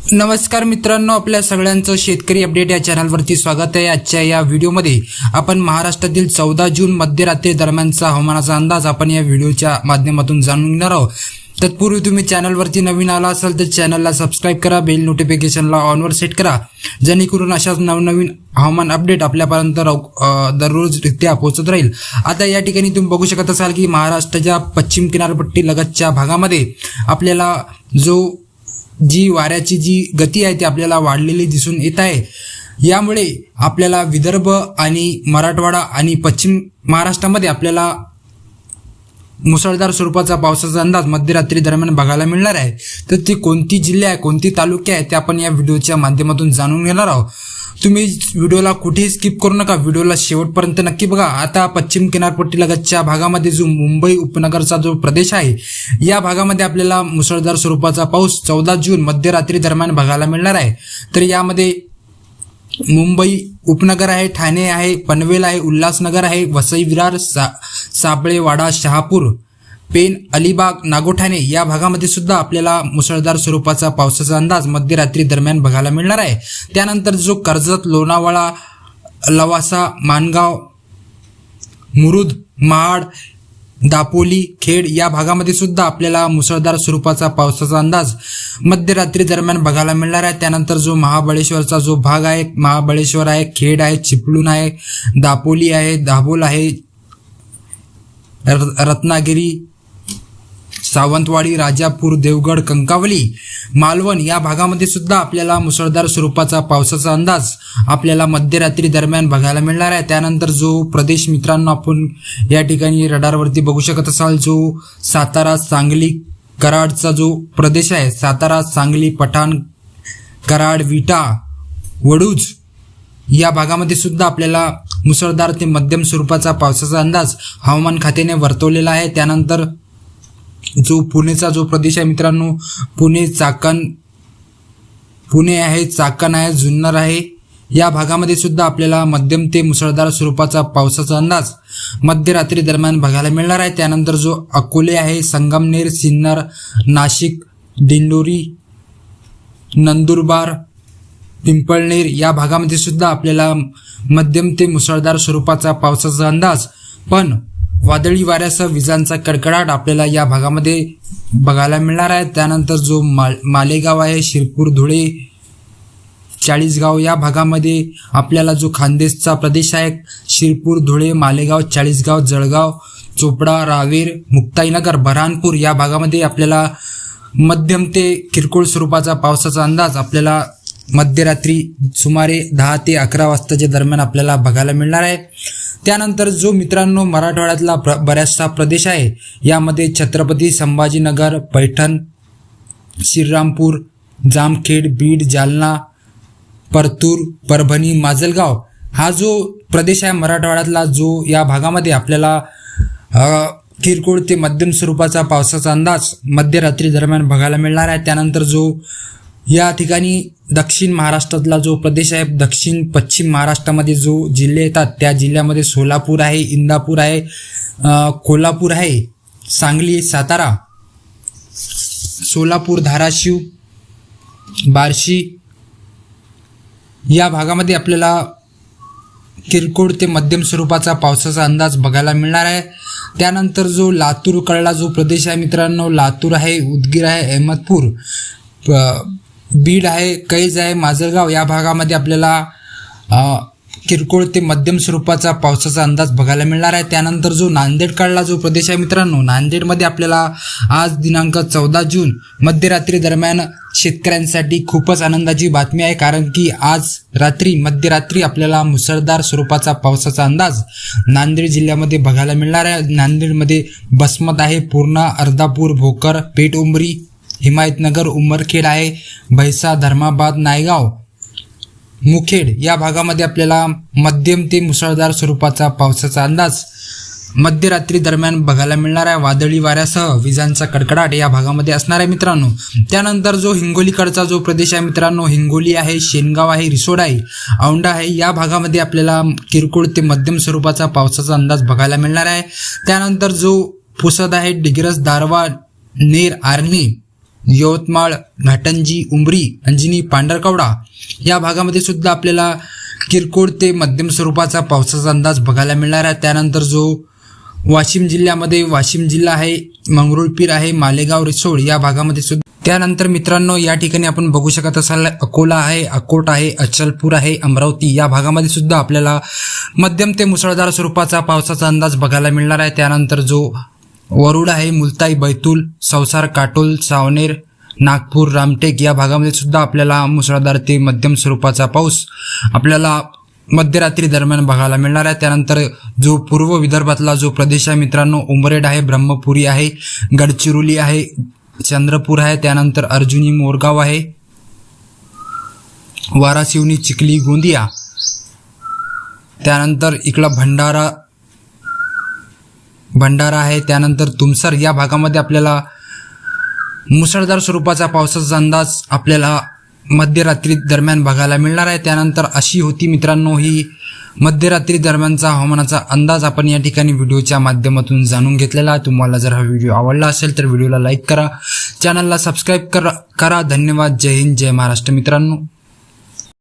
नमस्कार मित्रांनो, आपल्या सगळ्यांचं शेतकरी अपडेट या चॅनलवरती स्वागत आहे। आजच्या या व्हिडिओमध्ये आपण महाराष्ट्रातील 14 जून मध्यरात्री दरम्यानचा हवामानाचा अंदाज आपण या व्हिडिओच्या माध्यमातून जाणून घेणार आहोत। तत्पूर्वी तुम्ही चॅनलवरती नवीन आला असाल तर चॅनलला सबस्क्राइब करा, बेल नोटिफिकेशनला ऑनवर सेट करा, जेणेकरून अशाच नवनवीन हवामान अपडेट आपल्यापर्यंत दररोजरित्या पोहोचत राहील। आता या ठिकाणी तुम्ही बघू शकत असाल की महाराष्ट्राच्या पश्चिम किनारपट्टी लगतच्या भागामध्ये आपल्याला जी वाऱ्याची जी गती आहे ती आपल्याला वाढलेली दिसून येत आहे। यामुळे आपल्याला विदर्भ आणि मराठवाडा आणि पश्चिम महाराष्ट्रामध्ये आपल्याला मुसळधार स्वरूपाचा पावसाचा अंदाज मध्यरात्री दरम्यान बघायला मिळणार आहे। तर ती कोणती जिल्हे आहे, कोणती तालुके आहे ते आपण या व्हिडिओच्या माध्यमातून जाणून घेणार आहोत। तुम्ही व्हिडिओला कुठेही स्किप करू नका, व्हिडिओला शेवटपर्यंत नक्की बघा। आता पश्चिम किनारपट्टी लगतच्या भागामध्ये जो मुंबई उपनगरचा जो प्रदेश आहे या भागामध्ये आपल्याला मुसळधार स्वरूपाचा पाऊस 14 जून मध्यरात्री दरम्यान बघायला मिळणार आहे। तर यामध्ये मुंबई उपनगर आहे, ठाणे आहे, पनवेल आहे, उल्हासनगर आहे, वसई विरार, साबळे, वाडा, शहापूर, पेन, अलिबाग, नागोठाणे या भागामध्ये सुद्धा आपल्याला मुसळधार स्वरूपाचा पावसाचा अंदाज मध्यरात्री दरम्यान बघायला मिळणार आहे। त्यानंतर जो कर्जत, लोणावळा, लवासा, माणगाव, मुरुड, महाड, दापोली, खेड या भागामध्ये सुद्धा आपल्याला मुसळधार स्वरूपाचा पावसाचा अंदाज मध्यरात्री दरम्यान बघायला मिळणार आहे। त्यानंतर जो महाबळेश्वरचा जो भाग आहे, महाबळेश्वर आहे, खेड आहे, चिपळूण आहे, दापोली आहे, दाभोल आहे, रत्नागिरी, सावंतवाडी, राजापूर, देवगड, कंकावली, मालवण या भागामध्ये सुद्धा आपल्याला मुसळधार स्वरूपाचा पावसाचा अंदाज आपल्याला मध्यरात्री दरम्यान बघायला मिळणार आहे। त्यानंतर जो प्रदेश मित्रांनो आपण या ठिकाणी रडारवरती बघू शकत असाल, जो सातारा, सांगली, कराडचा जो प्रदेश आहे, सातारा, सांगली, पठाण, कराड, विटा, वडूज या भागामध्ये सुद्धा आपल्याला मुसळधार ते मध्यम स्वरूपाचा पावसाचा अंदाज हवामान खात्याने वर्तवलेला आहे। त्यानंतर जो पुणेचा जो प्रदेश आहे मित्रांनो, पुणे आहे, चाकण आहे, जुन्नर आहे या भागामध्ये सुद्धा आपल्याला मध्यम ते मुसळधार स्वरूपाचा पावसाचा अंदाज मध्यरात्री दरम्यान बघायला मिळणार आहे। त्यानंतर जो अकोले आहे, संगमनेर, सिन्नर, नाशिक, दिंडोरी, नंदुरबार, पिंपळनेर या भागामध्ये सुद्धा आपल्याला मध्यम ते मुसळधार स्वरूपाचा पावसाचा अंदाज पण वादळी वाऱ्यासह विजांचा कडकडाट आपल्याला या भागामध्ये बघायला मिळणार आहे। त्यानंतर जो मालेगाव आहे, शिरपूर, धुळे, चाळीसगाव या भागामध्ये आपल्याला जो खानदेशचा प्रदेश आहे, शिरपूर, धुळे, मालेगाव, चाळीसगाव, जळगाव, चोपडा, रावेर, मुक्ताईनगर, बऱ्हाणपूर या भागामध्ये आपल्याला मध्यम ते किरकोळ स्वरूपाचा पावसाचा अंदाज आपल्याला मध्यरात्री सुमारे 10 ते 11 वाजताच्या दरम्यान आपल्याला बघायला मिळणार आहे। त्यानंतर जो मित्रांनो मराठवाड्यातला बऱ्याचसा प्रदेश आहे, यामध्ये छत्रपती संभाजीनगर, पैठण, श्रीरामपूर, जामखेड, बीड, जालना, परतूर, परभणी, माजलगाव हा जो प्रदेश आहे मराठवाड्यातला, जो या भागामध्ये आपल्याला किरकोळ ते मध्यम स्वरूपाचा पावसाचा अंदाज मध्यरात्री दरम्यान बघायला मिळणार आहे। त्यानंतर जो या ठिकाणी दक्षिण महाराष्ट्रातला जो प्रदेश आहे, दक्षिण पश्चिम महाराष्ट्रामध्ये जो जिल्हे येतात त्या जिल्ह्यामध्ये सोलापूर आहे, इंदापूर आहे, कोल्हापूर आहे, सांगली, सातारा, सोलापूर, धाराशिव, बार्शी या भागामध्ये आपल्याला किरकोळ ते मध्यम स्वरूपाचा पावसाचा अंदाज बघायला मिळणार आहे। त्यानंतर जो लातूर कडला जो प्रदेश आहे मित्रांनो, लातूर आहे, उदगीर आहे, अहमदपूर, बीड आहे, कैज आहे, माजलगाव या भागामध्ये आपल्याला किरकोळ ते मध्यम स्वरूपाचा पावसाचा अंदाज बघायला मिळणार आहे। त्यानंतर जो नांदेड कडला जो प्रदेश आहे मित्रांनो, नांदेडमध्ये आपल्याला आज दिनांक 14 जून मध्यरात्री दरम्यान शेतकऱ्यांसाठी खूपच आनंदाची बातमी आहे, कारण की आज मध्यरात्री आपल्याला मुसळधार स्वरूपाचा पावसाचा अंदाज नांदेड जिल्ह्यामध्ये बघायला मिळणार आहे। नांदेडमध्ये बसमत आहे, पूर्णा, अर्धापूर, भोकर, पेठ उमरी, हिमायतनगर, उमरखेड आहे, भैसा, धर्माबाद, नायगाव, मुखेड या भागामध्ये आपल्याला मध्यम ते मुसळधार स्वरूपाचा पावसाचा अंदाज मध्यरात्री दरम्यान बघायला मिळणार आहे। वादळी वाऱ्यासह विजांचा कडकडाट या भागामध्ये असणार आहे मित्रांनो। त्यानंतर जो हिंगोलीकडचा जो प्रदेश आहे मित्रांनो, हिंगोली आहे, शेनगाव आहे, रिसोड आहे, औंढा आहे या भागामध्ये आपल्याला किरकोळ ते मध्यम स्वरूपाचा पावसाचा अंदाज बघायला मिळणार आहे। त्यानंतर जो पुसद आहे, डिग्रस, दारवा, नेर, आर्णी यवतमाळ, घाटंजी, उमरी, अंजनी, पांढरकवडा या भागामध्ये सुद्धा आपल्याला किरकोळ ते मध्यम स्वरूपाचा पावसाचा अंदाज बघायला मिळणार आहे. त्यानंतर जो वाशिम जिल्ह्यामध्ये वाशिम जिल्हा आहे, मंगरुळपीर आहे, मालेगाव, रिसोड या भागामध्ये सुद्धा. त्यानंतर मित्रांनो या ठिकाणी आपण बघू शकत असाल अकोला आहे, अकोट आहे, अचलपूर आहे, अमरावती या भागामध्ये सुद्धा आपल्याला मध्यम ते मुसळधार स्वरूपाचा पावसाचा अंदाज बघायला मिळणार आहे. त्यानंतर जो वरुड आहे, मुलताई, बैतूल, संसार, काटोल, सावनेर, नागपूर, रामटेक या भागामध्ये सुद्धा आपल्याला मुसळधार ते मध्यम स्वरूपाचा पाऊस आपल्याला मध्यरात्री दरम्यान बघायला मिळणार आहे. त्यानंतर जो पूर्व विदर्भातला जो प्रदेश आहे मित्रांनो, उमरेड आहे, ब्रह्मपुरी आहे, गडचिरोली आहे, चंद्रपूर आहे, त्यानंतर अर्जुनी, मोरगाव आहे, वाराशिवनी, चिखली, गोंदिया, त्यानंतर इकडला भंडारा आहे, त्यानंतर तुमसर या भागामध्ये आपल्याला मुसळधार स्वरूपाचा पावसाचा अंदाज आपल्याला मध्यरात्री दरम्यान बघायला मिळणार आहे. त्यानंतर अशी होती मित्रांनो ही मध्यरात्री दरम्यानचा हवामानाचा अंदाज आपण या ठिकाणी व्हिडिओच्या माध्यमातून जाणून घेतलेला आहे. तुम्हाला जर हा व्हिडिओ आवडला असेल तर व्हिडिओला लाईक करा, चॅनलला सबस्क्राईब करा. धन्यवाद. जय हिंद, जय महाराष्ट्र मित्रांनो.